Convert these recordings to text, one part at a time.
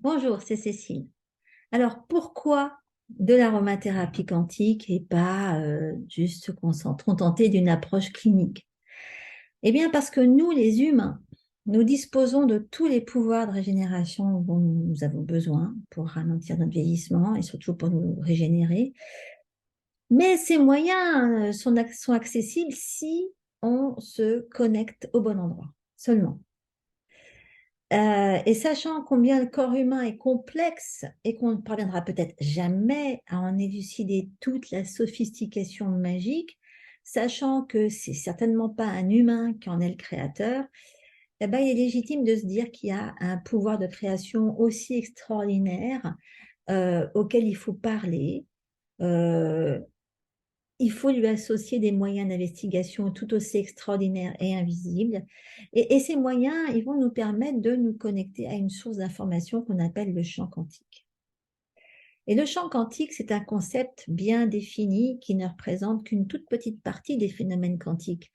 Bonjour, c'est Cécile. Alors, pourquoi de l'aromathérapie quantique et pas juste se contenter d'une approche clinique? Eh bien, parce que nous, les humains, nous disposons de tous les pouvoirs de régénération dont nous avons besoin pour ralentir notre vieillissement et surtout pour nous régénérer. Mais ces moyens sont accessibles si on se connecte au bon endroit seulement. Et sachant combien le corps humain est complexe et qu'on ne parviendra peut-être jamais à en élucider toute la sophistication magique, sachant que c'est certainement pas un humain qui en est le créateur, eh ben, il est légitime de se dire qu'il y a un pouvoir de création aussi extraordinaire auquel il faut parler, euh, il faut lui associer des moyens d'investigation tout aussi extraordinaires et invisibles. Et ces moyens, ils vont nous permettre de nous connecter à une source d'information qu'on appelle le champ quantique. Et le champ quantique, c'est un concept bien défini qui ne représente qu'une toute petite partie des phénomènes quantiques.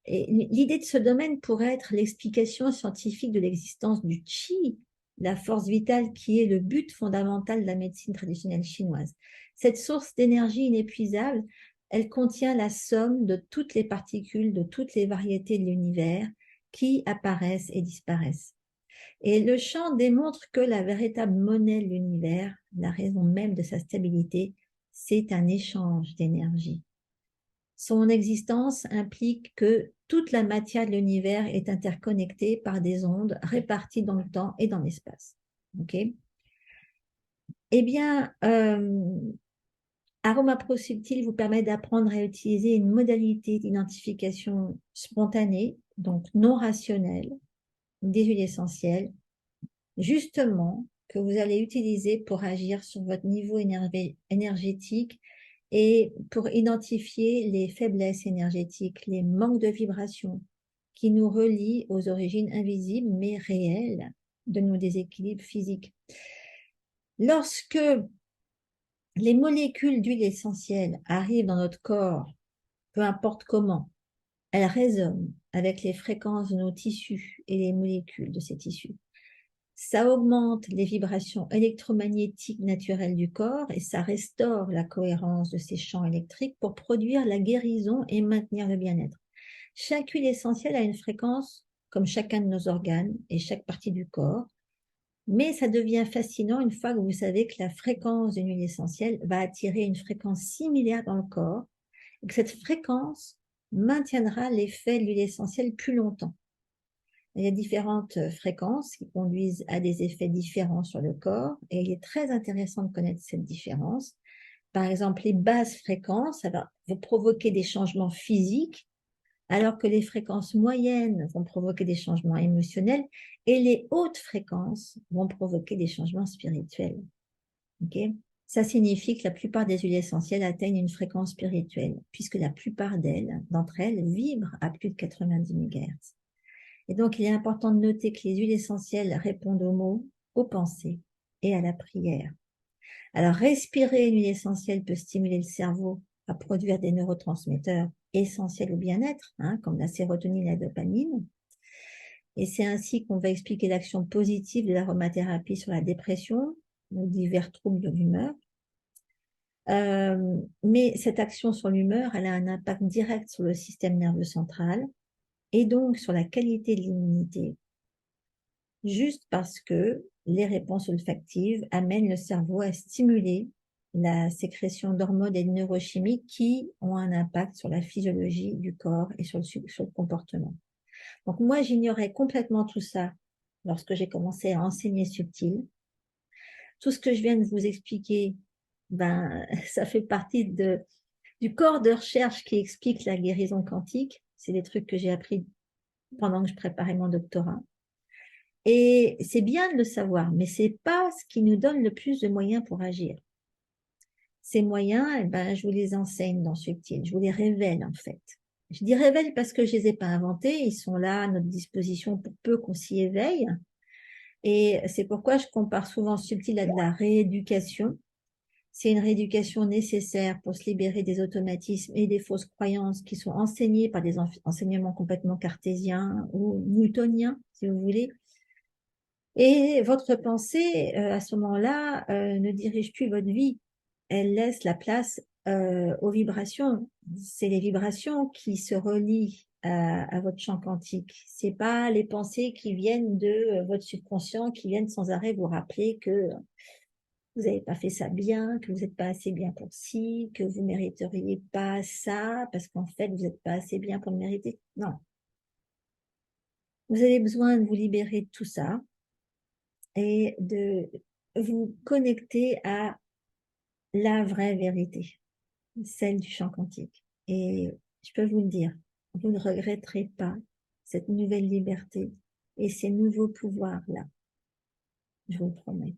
Et l'idée de ce domaine pourrait être l'explication scientifique de l'existence du qi, la force vitale qui est le but fondamental de la médecine traditionnelle chinoise. Cette source d'énergie inépuisable, elle contient la somme de toutes les particules, de toutes les variétés de l'univers qui apparaissent et disparaissent. Et le champ démontre que la véritable monnaie de l'univers, la raison même de sa stabilité, c'est un échange d'énergie. Son existence implique que toute la matière de l'univers est interconnectée par des ondes réparties dans le temps et dans l'espace. Ok. Eh bien, Aroma Pro Subtil vous permet d'apprendre à utiliser une modalité d'identification spontanée, donc non rationnelle, des huiles essentielles, justement, que vous allez utiliser pour agir sur votre niveau énergétique et pour identifier les faiblesses énergétiques, les manques de vibration qui nous relient aux origines invisibles mais réelles de nos déséquilibres physiques. Lorsque les molécules d'huile essentielle arrivent dans notre corps, peu importe comment, elles résonnent avec les fréquences de nos tissus et les molécules de ces tissus. Ça augmente les vibrations électromagnétiques naturelles du corps et ça restaure la cohérence de ces champs électriques pour produire la guérison et maintenir le bien-être. Chaque huile essentielle a une fréquence comme chacun de nos organes et chaque partie du corps, mais ça devient fascinant une fois que vous savez que la fréquence d'une huile essentielle va attirer une fréquence similaire dans le corps et que cette fréquence maintiendra l'effet de l'huile essentielle plus longtemps. Il y a différentes fréquences qui conduisent à des effets différents sur le corps et il est très intéressant de connaître cette différence. Par exemple, les basses fréquences, ça va provoquer des changements physiques, alors que les fréquences moyennes vont provoquer des changements émotionnels et les hautes fréquences vont provoquer des changements spirituels. Okay. Ça signifie que la plupart des huiles essentielles atteignent une fréquence spirituelle, puisque la plupart d'entre elles vibrent à plus de 90 MHz. Et donc, il est important de noter que les huiles essentielles répondent aux mots, aux pensées et à la prière. Alors, respirer une huile essentielle peut stimuler le cerveau à produire des neurotransmetteurs essentiels au bien-être, comme la sérotonine et la dopamine. Et c'est ainsi qu'on va expliquer l'action positive de l'aromathérapie sur la dépression ou divers troubles de l'humeur. Mais cette action sur l'humeur, elle a un impact direct sur le système nerveux central et donc sur la qualité de l'immunité, juste parce que les réponses olfactives amènent le cerveau à stimuler la sécrétion d'hormones et de neurochimiques qui ont un impact sur la physiologie du corps et sur le comportement. Donc moi, j'ignorais complètement tout ça lorsque j'ai commencé à enseigner subtil. Tout ce que je viens de vous expliquer, ça fait partie du corps de recherche qui explique la guérison quantique. C'est des trucs que j'ai appris pendant que je préparais mon doctorat. Et c'est bien de le savoir, mais c'est pas ce qui nous donne le plus de moyens pour agir. Ces moyens, je vous les enseigne dans Subtil, je vous les révèle en fait. Je dis révèle parce que je les ai pas inventés, ils sont là à notre disposition pour peu qu'on s'y éveille. Et c'est pourquoi je compare souvent Subtil à de la rééducation. C'est une rééducation nécessaire pour se libérer des automatismes et des fausses croyances qui sont enseignées par des enseignements complètement cartésiens ou newtoniens, si vous voulez. Et votre pensée, à ce moment-là, ne dirige plus votre vie. Elle laisse la place aux vibrations. C'est les vibrations qui se relient à votre champ quantique. C'est pas les pensées qui viennent de votre subconscient, qui viennent sans arrêt vous rappeler que vous n'avez pas fait ça bien, que vous n'êtes pas assez bien pour ci, que vous mériteriez pas ça, parce qu'en fait, vous n'êtes pas assez bien pour le mériter. Non. Vous avez besoin de vous libérer de tout ça et de vous connecter à la vraie vérité, celle du champ quantique. Et je peux vous le dire, vous ne regretterez pas cette nouvelle liberté et ces nouveaux pouvoirs-là. Je vous le promets.